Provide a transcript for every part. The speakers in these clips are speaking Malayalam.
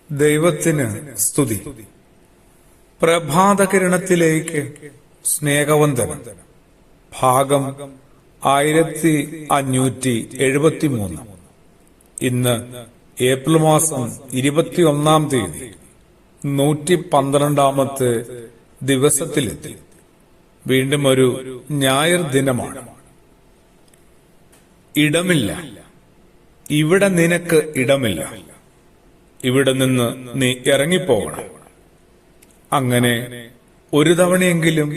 ദൈവത്തിന് സ്തുതി. പ്രഭാതകിരണത്തിലേക്ക് സ്നേഹവന്ദനം. ഭാഗം 1573. ഇന്ന് ഏപ്രിൽ മാസം 21-ാം തീയതി 112-ാമത്തെ ദിവസത്തിലെത്തി. വീണ്ടും ഒരു ഞായർ ദിനമാണ്. ഇടമില്ല, ഇവിടെ നിനക്ക് ഇടമില്ല, ഇവിടെ നിന്ന് നീ ഇറങ്ങിപ്പോകണം. അങ്ങനെ ഒരു തവണയെങ്കിലും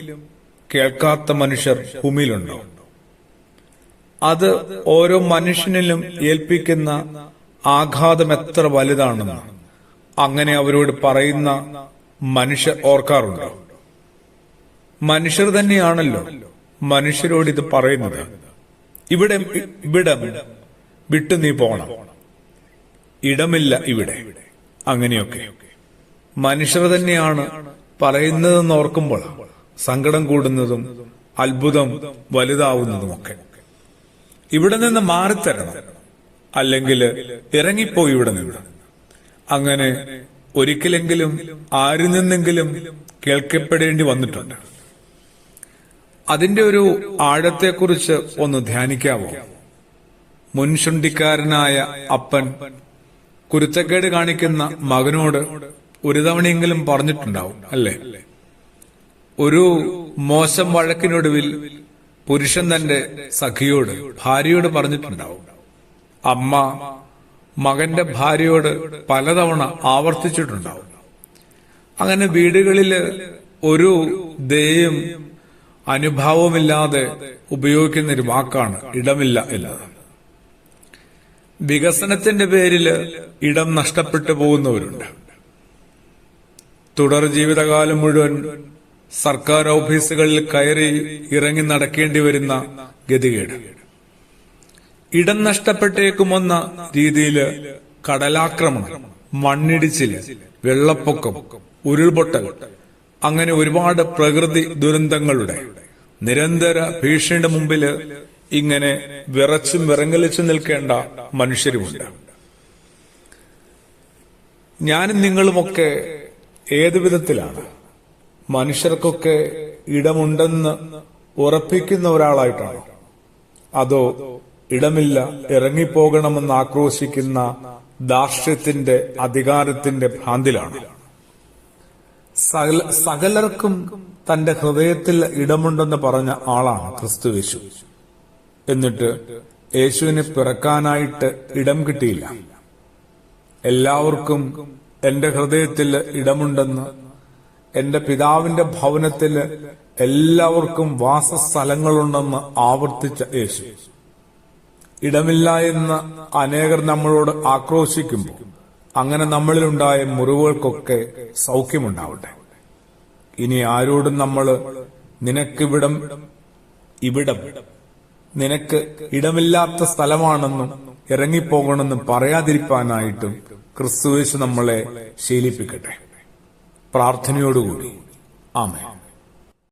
കേൾക്കാത്ത മനുഷ്യർ ഭൂമിയിലുണ്ടോ? അത് ഓരോ മനുഷ്യനിലും ഏൽപ്പിക്കുന്ന ആഘാതം എത്ര വലുതാണെന്ന് അങ്ങനെ അവരോട് പറയുന്ന മനുഷ്യർ ഓർക്കാറുണ്ടോ? മനുഷ്യർ തന്നെയാണല്ലോ മനുഷ്യരോട് ഇത് പറയുന്നത്. ഇവിടെ വിട്ടു നീ പോകണം, ഇടമില്ല ഇവിടെ. അങ്ങനെയൊക്കെ മനുഷ്യർ തന്നെയാണ് പറയുന്നതെന്ന് ഓർക്കുമ്പോൾ സങ്കടം കൂടുന്നതും അത്ഭുതം വലുതാവുന്നതുമൊക്കെ. ഇവിടെ നിന്ന് മാറിത്തരണം, അല്ലെങ്കിൽ ഇറങ്ങിപ്പോയി ഇവിടെ നിന്ന്. അങ്ങനെ ഒരിക്കലെങ്കിലും ആരിൽ നിന്നെങ്കിലും കേൾക്കപ്പെടേണ്ടി വന്നിട്ടുണ്ട്. അതിന്റെ ഒരു ആഴത്തെക്കുറിച്ച് ഒന്ന് ധ്യാനിക്കാവോ? മുൻശുണ്ടിക്കാരനായ അപ്പൻ കുരുത്തക്കേട് കാണിക്കുന്ന മകനോട് ഒരു തവണയെങ്കിലും പറഞ്ഞിട്ടുണ്ടാവും, അല്ലേ? ഒരു മോശം വഴക്കിനൊടുവിൽ പുരുഷൻ തന്റെ സഖിയോട്, ഭാര്യയോട് പറഞ്ഞിട്ടുണ്ടാവും. അമ്മ മകന്റെ ഭാര്യയോട് പലതവണ ആവർത്തിച്ചിട്ടുണ്ടാവും. അങ്ങനെ വീടുകളില് ഒരു ദയയും അനുഭാവമില്ലാതെ ഉപയോഗിക്കുന്ന ഒരു വാക്കാണ് ഇടമില്ല എന്നത്. വികസനത്തിന്റെ പേരില് ഇടം നഷ്ടപ്പെട്ടു പോകുന്നവരുണ്ട്. തുടർ ജീവിതകാലം മുഴുവൻ സർക്കാർ ഓഫീസുകളിൽ കയറി ഇറങ്ങി നടക്കേണ്ടി വരുന്ന ഗതികേട്. ഇടം നഷ്ടപ്പെട്ടേക്കുമെന്ന രീതിയില് കടലാക്രമണം, മണ്ണിടിച്ചില്, വെള്ളപ്പൊക്കം, ഉരുൾപൊട്ടൽ, അങ്ങനെ ഒരുപാട് പ്രകൃതി ദുരന്തങ്ങളുടെ നിരന്തര ഭീഷണിയുടെ മുമ്പില് ഇങ്ങനെ വിറച്ചും വിറങ്ങലിച്ചും നിൽക്കേണ്ട മനുഷ്യരുമുണ്ട്. ഞാനും നിങ്ങളുമൊക്കെ ഏതു വിധത്തിലാണ്? മനുഷ്യർക്കൊക്കെ ഇടമുണ്ടെന്ന് ഉറപ്പിക്കുന്ന ഒരാളായിട്ടാണോ? അതോ ഇടമില്ല, ഇറങ്ങിപ്പോകണമെന്ന് ആക്രോശിക്കുന്ന ധാർഷ്ട്യത്തിന്റെ, അധികാരത്തിന്റെ ഭ്രാന്തിലാണ്? സകലർക്കും തന്റെ ഹൃദയത്തിൽ ഇടമുണ്ടെന്ന് പറഞ്ഞ ആളാണ് ക്രിസ്തുയേശു. എന്നിട്ട് യേശുവിന് പിറക്കാനായിട്ട് ഇടം കിട്ടിയില്ല. എല്ലാവർക്കും എന്റെ ഹൃദയത്തിൽ ഇടമുണ്ടെന്ന്, എന്റെ പിതാവിന്റെ ഭവനത്തിൽ എല്ലാവർക്കും വാസസ്ഥലങ്ങളുണ്ടെന്ന് ആവർത്തിച്ച യേശു. ഇടമില്ല എന്ന് അനേകർ നമ്മളോട് ആക്രോശിക്കുമ്പോൾ അങ്ങനെ നമ്മളിലുണ്ടായ മുറിവുകൾക്കൊക്കെ സൗഖ്യമുണ്ടാവട്ടെ. ഇനി ആരോടും നമ്മള് ഇവിടം നിനക്ക് ഇടമില്ലാത്ത സ്ഥലമാണെന്നും ഇറങ്ങിപ്പോകണമെന്നും പറയാതിരിക്കാനായിട്ടും ക്രിസ്തുയേശു നമ്മളെ ശീലിപ്പിക്കട്ടെ. പ്രാർത്ഥനയോടുകൂടി ആമേൻ.